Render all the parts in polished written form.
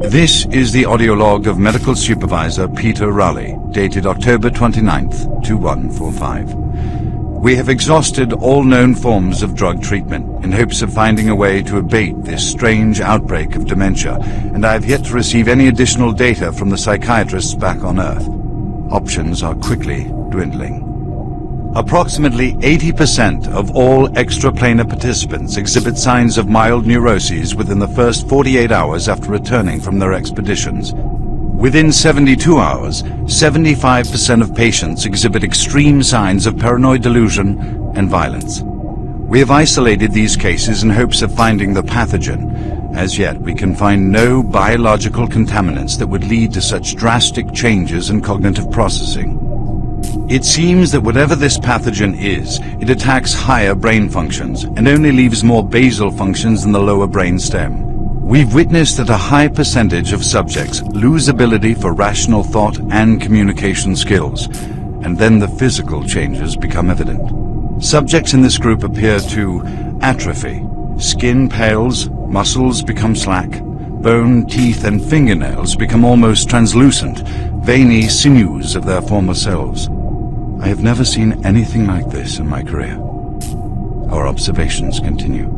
This is the audio log of Medical Supervisor Peter Raleigh, dated October 29th, 2145. We have exhausted all known forms of drug treatment in hopes of finding a way to abate this strange outbreak of dementia, and I have yet to receive any additional data from the psychiatrists back on Earth. Options are quickly dwindling. Approximately 80% of all extraplanar participants exhibit signs of mild neuroses within the first 48 hours after returning from their expeditions. Within 72 hours, 75% of patients exhibit extreme signs of paranoid delusion and violence. We have isolated these cases in hopes of finding the pathogen. As yet, we can find no biological contaminants that would lead to such drastic changes in cognitive processing. It seems that whatever this pathogen is, it attacks higher brain functions and only leaves more basal functions in the lower brain stem. We've witnessed that a high percentage of subjects lose ability for rational thought and communication skills, and then the physical changes become evident. Subjects in this group appear to atrophy. Skin pales, muscles become slack, bone, teeth, and fingernails become almost translucent, veiny sinews of their former selves. I have never seen anything like this in my career. Our observations continue.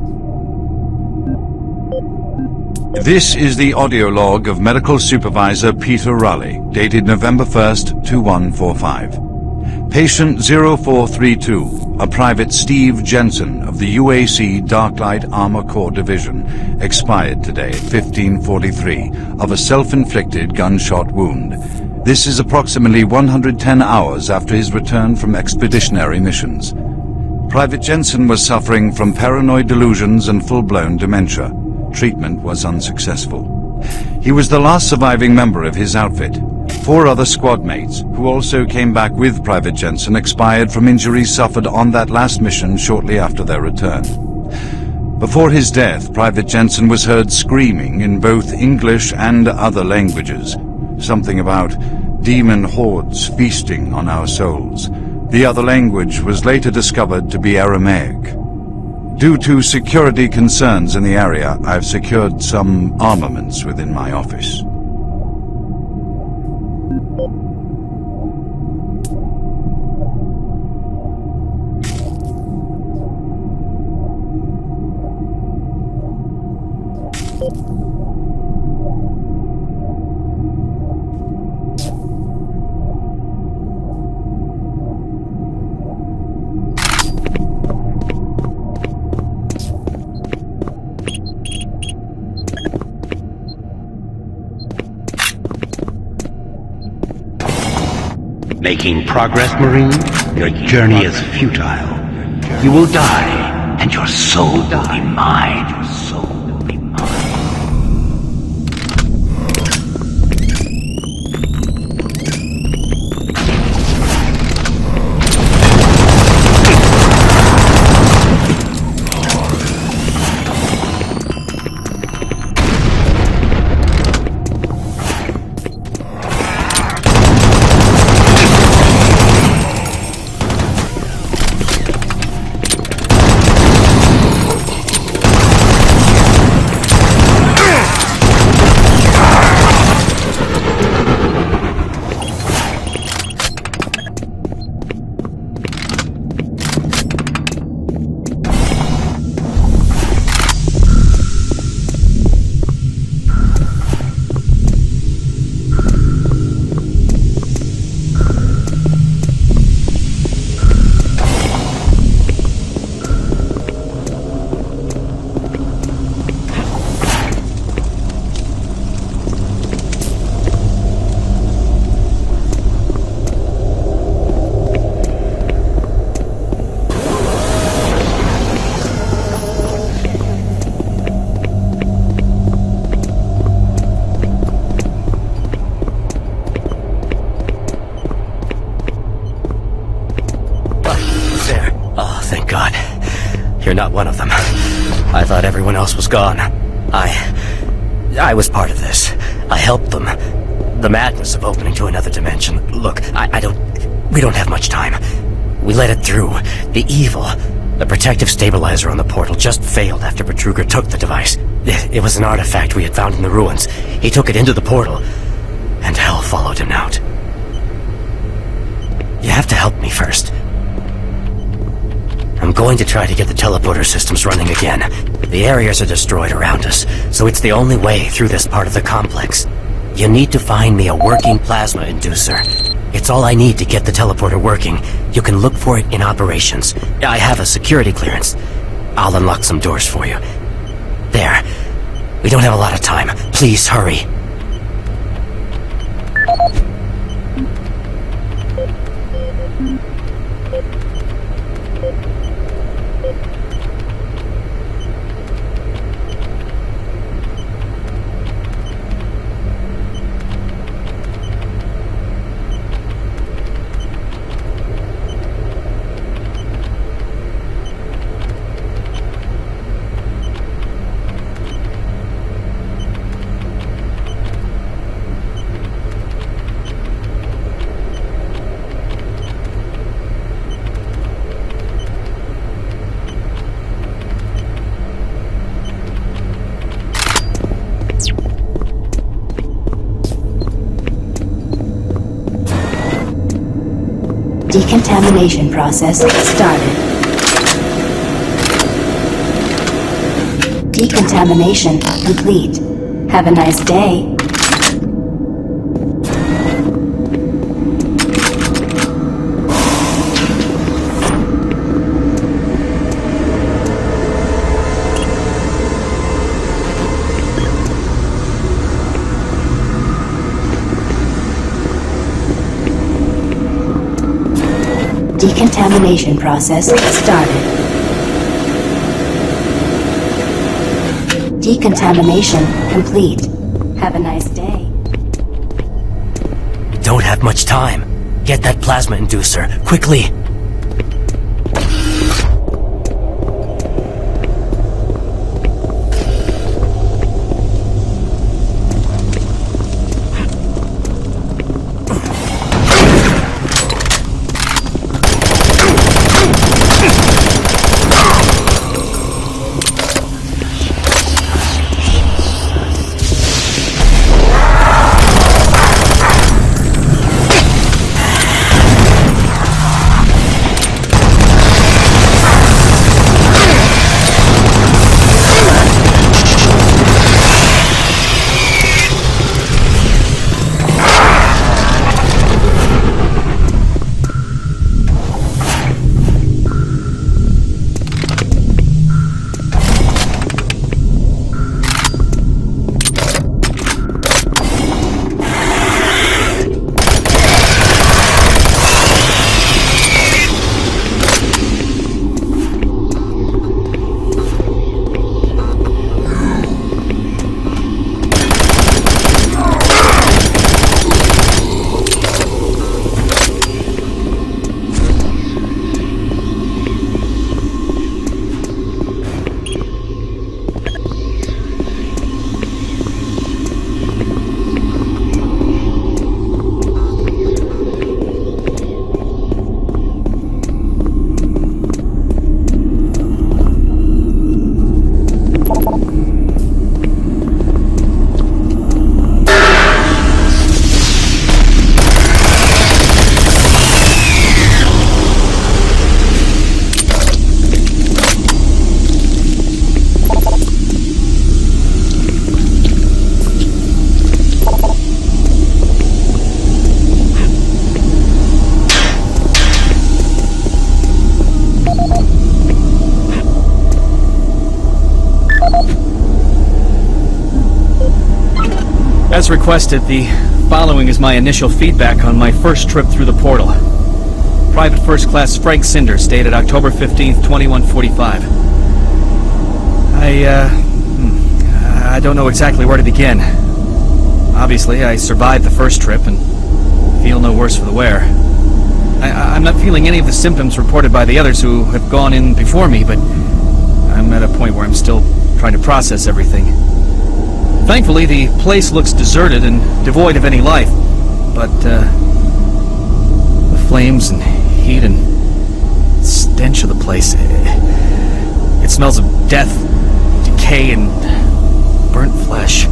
This is the audio log of Medical Supervisor Peter Raleigh, dated November 1st, 2145. Patient 0432, a Private Steve Jensen of the UAC Dark Light Armor Corps Division, expired today at 15:43 of a self-inflicted gunshot wound. This is approximately 110 hours after his return from expeditionary missions. Private Jensen was suffering from paranoid delusions and full-blown dementia. Treatment was unsuccessful. He was the last surviving member of his outfit. 4 other squad mates, who also came back with Private Jensen, expired from injuries suffered on that last mission shortly after their return. Before his death, Private Jensen was heard screaming in both English and other languages, something about demon hordes feasting on our souls. The other language was later discovered to be Aramaic. Due to security concerns in the area, I've secured some armaments within my office. Making progress, Marine? Your journey is futile. You will die, and your soul will be mine. Your soul will be mine. You're not one of them. I thought everyone else was gone. I was part of this. I helped them. The madness of opening to another dimension. Look, we don't have much time. We let it through. The evil. The protective stabilizer on the portal just failed after Betruger took the device. It was an artifact we had found in the ruins. He took it into the portal, and hell followed him out. You have to help me first. I'm going to try to get the teleporter systems running again. The areas are destroyed around us, so it's the only way through this part of the complex. You need to find me a working plasma inducer. It's all I need to get the teleporter working. You can look for it in operations. I have a security clearance. I'll unlock some doors for you. There. We don't have a lot of time. Please hurry. Decontamination process started. Decontamination complete. Have a nice day. Decontamination process started. Decontamination complete. Have a nice day. Don't have much time. Get that plasma inducer, quickly! As requested, the following is my initial feedback on my first trip through the portal. Private First Class Frank Cinders, dated October 15th, 2145. I don't know exactly where to begin. Obviously, I survived the first trip and feel no worse for the wear. I'm not feeling any of the symptoms reported by the others who have gone in before me, but I'm at a point where I'm still trying to process everything. Thankfully, the place looks deserted and devoid of any life, but the flames and heat and stench of the place. It smells of death, decay, and burnt flesh.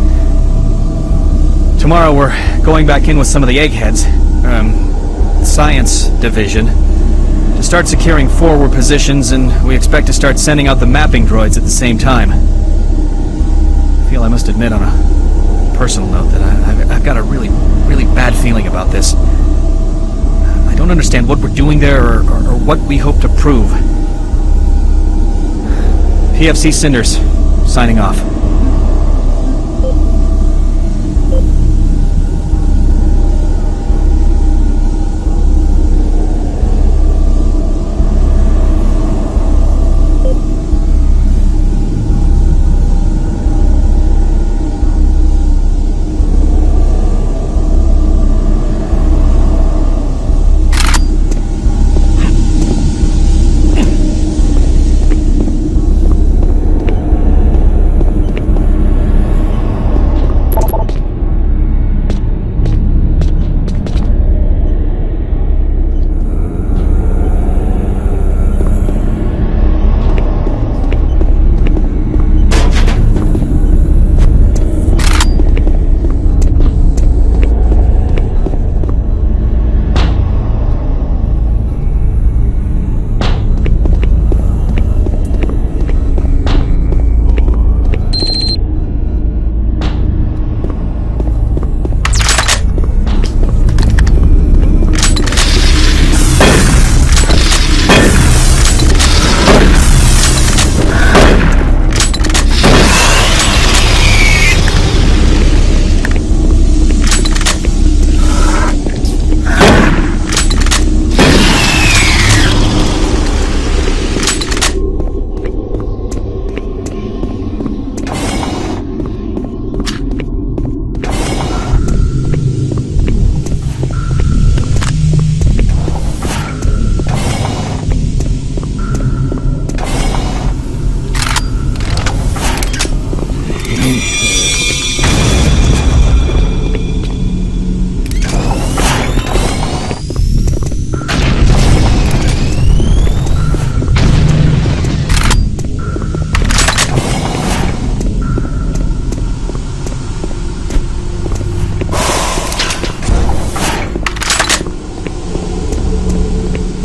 Tomorrow we're going back in with some of the eggheads, science division, to start securing forward positions, and we expect to start sending out the mapping droids at the same time. I feel I must admit on a personal note that I've got a really bad feeling about this. I don't understand what we're doing there or what we hope to prove. PFC Cinders, signing off.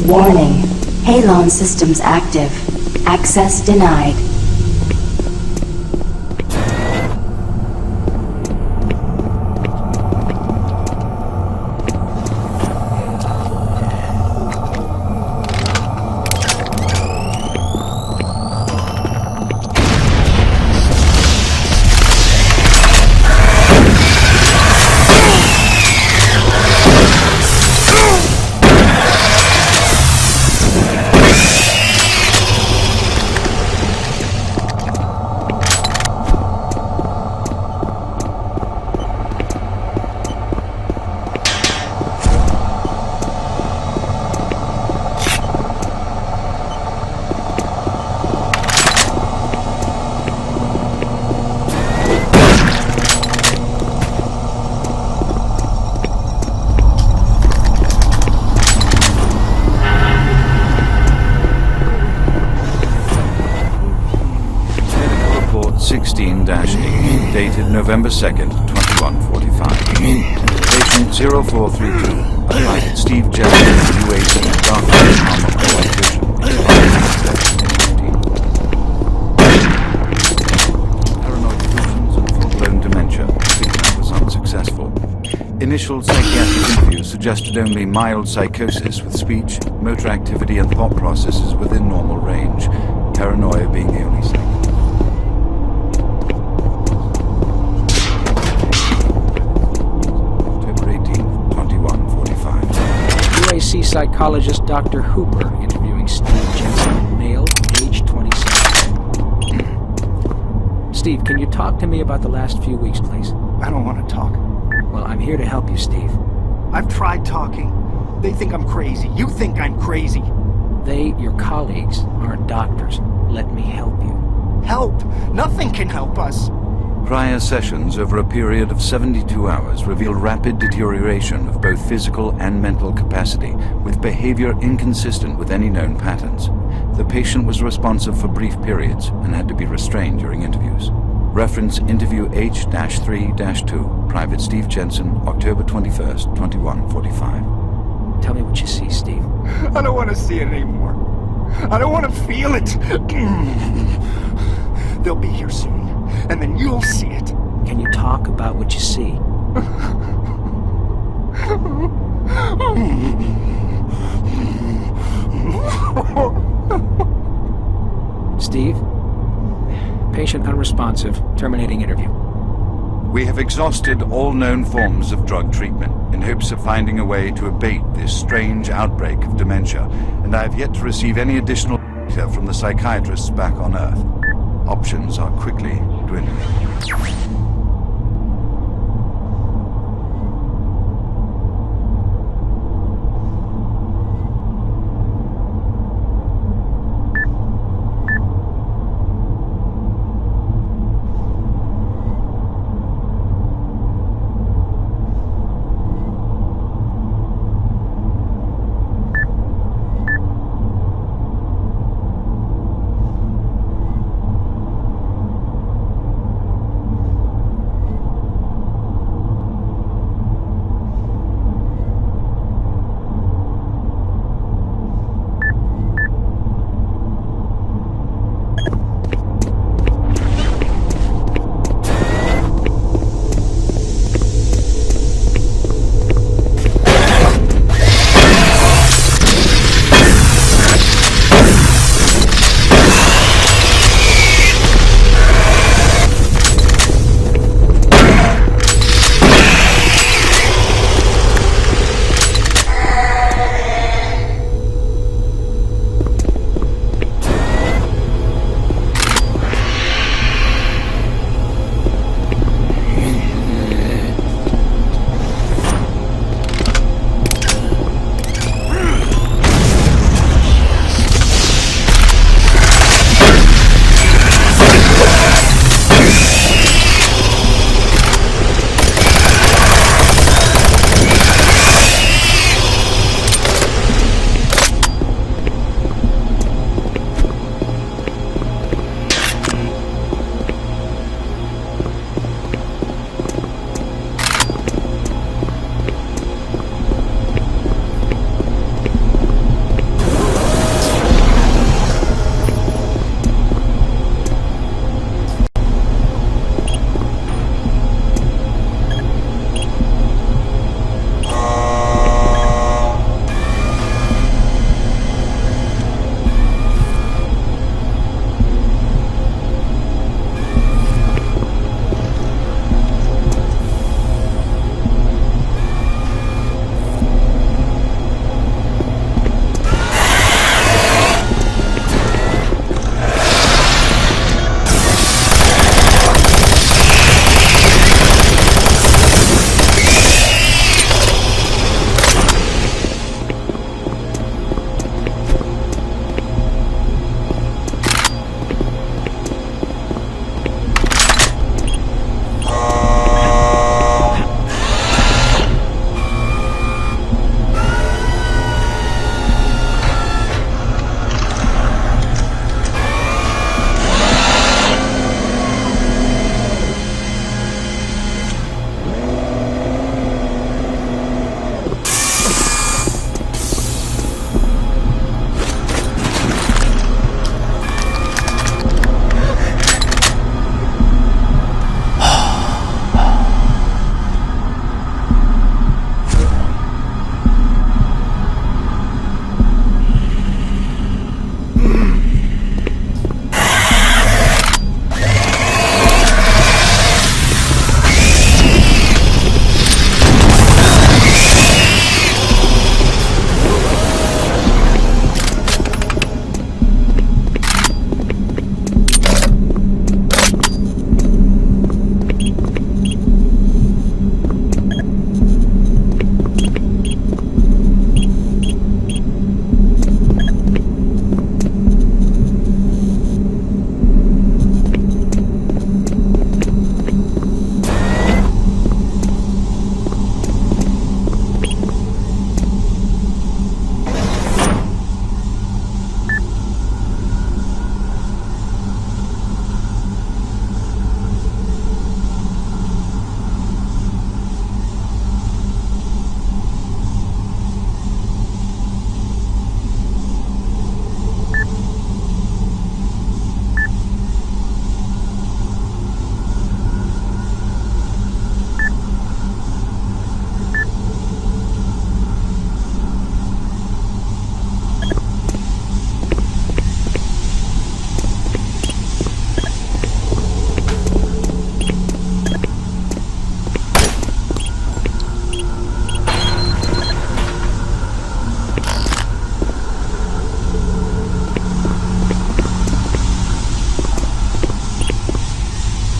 Warning. Halon systems active. Access denied. Report 16-8, dated November 2nd, 2145. Patient 0432, applied Steve Jeffries, UAC, Darkness Armor Core Paranoid delusions and full-blown dementia. Treatment was unsuccessful. Initial psychiatric interviews suggested only mild psychosis with speech, motor activity and thought processes within normal range. Paranoia being the only symptom. UAC psychologist Dr. Hooper interviewing Steve Jensen, male, age 27. Steve, can you talk to me about the last few weeks, please? I don't want to talk. Well, I'm here to help you, Steve. I've tried talking. They think I'm crazy. You think I'm crazy. They, your colleagues, aren't doctors. Let me help you. Help! Nothing can help us. Prior sessions over a period of 72 hours reveal rapid deterioration of both physical and mental capacity, with behavior inconsistent with any known patterns. The patient was responsive for brief periods and had to be restrained during interviews. Reference interview H-3-2, Private Steve Jensen, October 21st, 2145. Tell me what you see, Steve. I don't want to see it anymore. I don't want to feel it. They'll be here soon, and then you'll see it. Can you talk about what you see? Steve? Patient unresponsive. Terminating interview. We have exhausted all known forms of drug treatment in hopes of finding a way to abate this strange outbreak of dementia, and I have yet to receive any additional data from the psychiatrists back on Earth. Options are quickly dwindling.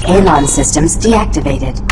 Alon systems deactivated.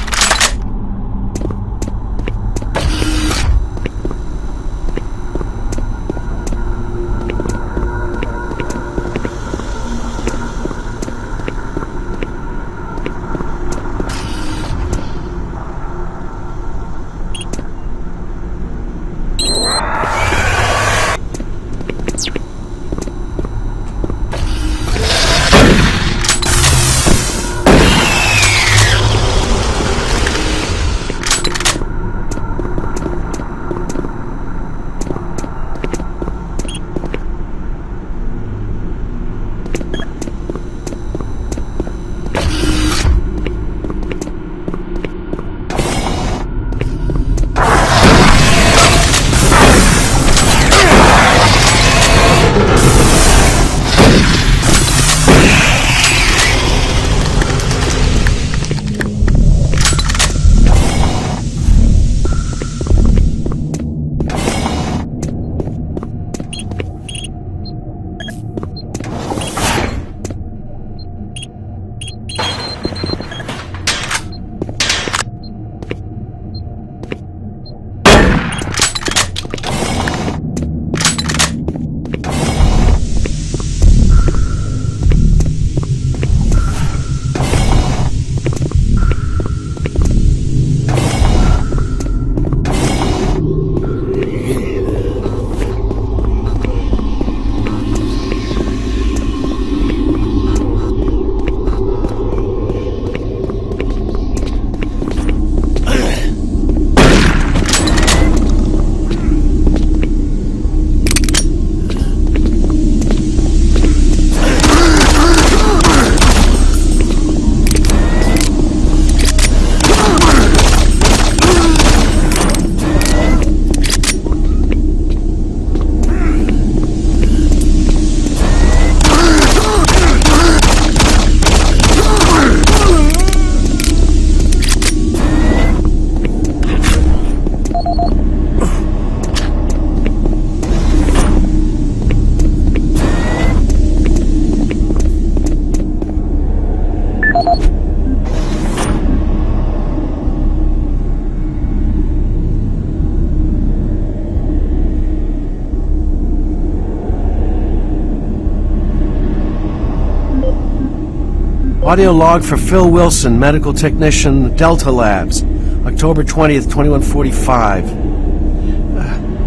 Audio log for Phil Wilson, medical technician, Delta Labs, October 20th, 2145.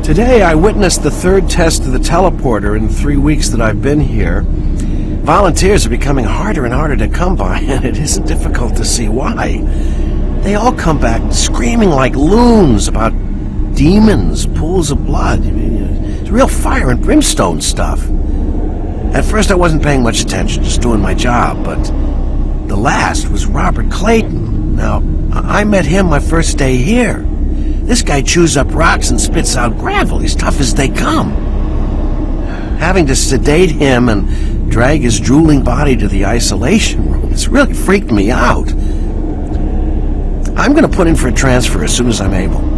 Today I witnessed the third test of the teleporter in the 3 weeks that I've been here. Volunteers are becoming harder and harder to come by, and it isn't difficult to see why. They all come back screaming like loons about demons, pools of blood. It's real fire and brimstone stuff. At first I wasn't paying much attention, just doing my job, but the last was Robert Clayton. Now, I met him my first day here. This guy chews up rocks and spits out gravel. He's tough as they come. Having to sedate him and drag his drooling body to the isolation room, it's really freaked me out. I'm going to put in for a transfer as soon as I'm able.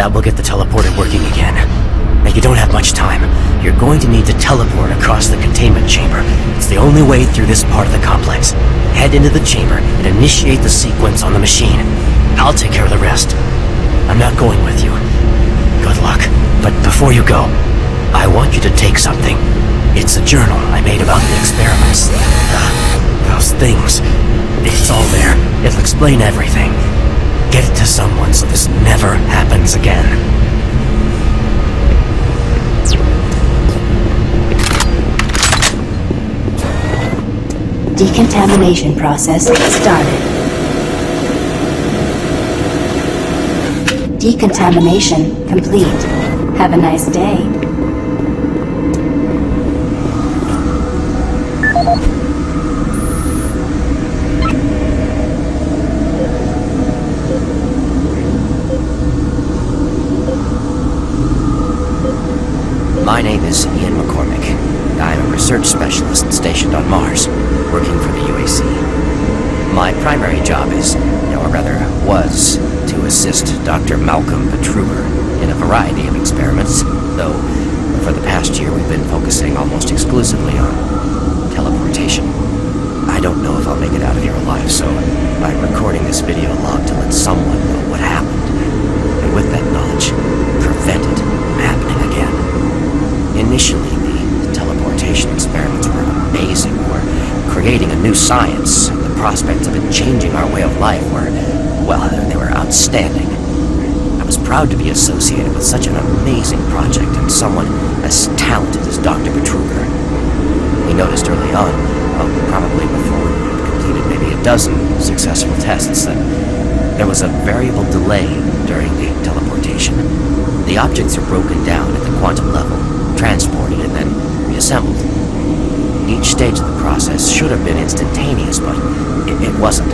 That will get the teleporter working again. Now, you don't have much time. You're going to need to teleport across the containment chamber. It's the only way through this part of the complex. Head into the chamber and initiate the sequence on the machine. I'll take care of the rest. I'm not going with you. Good luck. But before you go, I want you to take something. It's a journal I made about the experiments. Those things. It's all there. It'll explain everything. Get it to someone so this never happens again. Decontamination process started. Decontamination complete. Have a nice day. My name is Ian McCormick. I'm a research specialist stationed on Mars, working for the UAC. My primary job is, or rather was, to assist Dr. Malcolm Petruger in a variety of experiments, though for the past year we've been focusing almost exclusively on teleportation. I don't know if I'll make it out of here alive, so I'm recording this video log to let someone know what happened, and with that knowledge, prevent it from happening again. Initially, the teleportation experiments were amazing. We're creating a new science. The prospects of it changing our way of life were, well, they were outstanding. I was proud to be associated with such an amazing project and someone as talented as Dr. Petruger. We noticed early on, probably before we had completed maybe a dozen successful tests, that there was a variable delay during the teleportation. The objects are broken down at the quantum level, transported, and then reassembled. Each stage of the process should have been instantaneous, but it wasn't,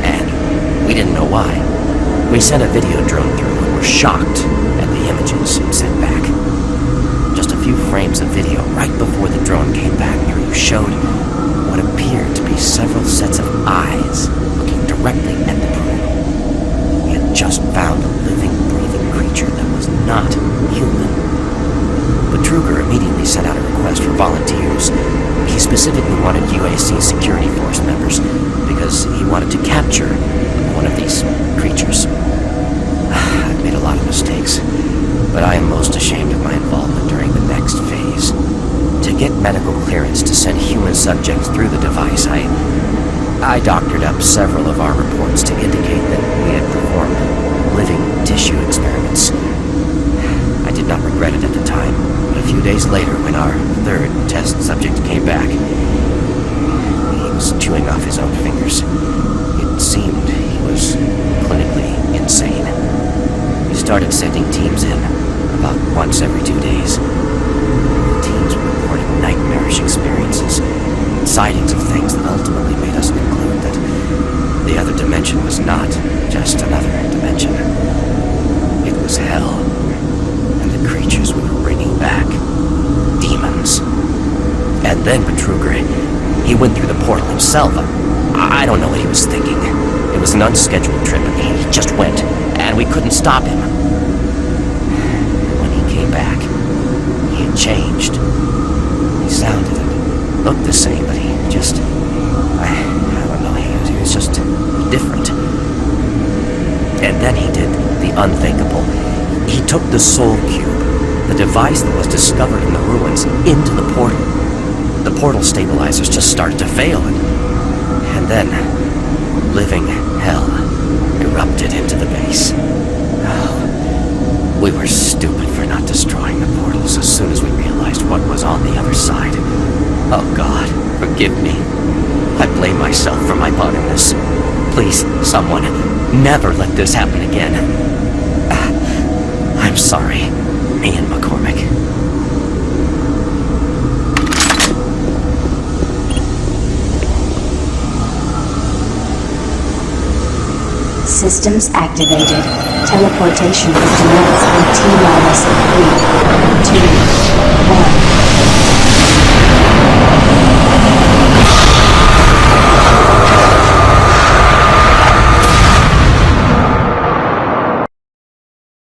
and we didn't know why. We sent a video drone through and were shocked at the images it sent back. Just a few frames of video right before the drone came back near you showed what appeared to be several sets of eyes looking directly at the drone. We had just found a living, breathing creature that was not human. Petruger immediately sent out a request for volunteers. He specifically wanted UAC security force members because he wanted to capture one of these creatures. I've made a lot of mistakes, but I am most ashamed of my involvement during the next phase. To get medical clearance to send human subjects through the device, I doctored up several of our reports to indicate that we had performed living tissue experiments. I did not regret it at the time, but a few days later, when our third test subject came back, he was chewing off his own fingers. It seemed he was clinically insane. We started sending teams in, about once every 2 days. The teams were reporting nightmarish experiences, sightings of things that ultimately made us conclude that the other dimension was not just another dimension. It was hell. The creatures we were bringing back. Demons. And then Petruger, he went through the portal himself. I don't know what he was thinking. It was an unscheduled trip, and he just went, and we couldn't stop him. When he came back, he had changed. He sounded and looked the same, but he just... I don't know, he was just different. And then he did the unthinkable. He took the Soul Cube, the device that was discovered in the ruins, into the portal. The portal stabilizers just started to fail, and then living hell erupted into the base. Oh, we were stupid for not destroying the portals as soon as we realized what was on the other side. Oh God, forgive me. I blame myself for my part in this. Please, someone, never let this happen again. I'm sorry, Ian McCormick. Systems activated. Teleportation will commence in T-3.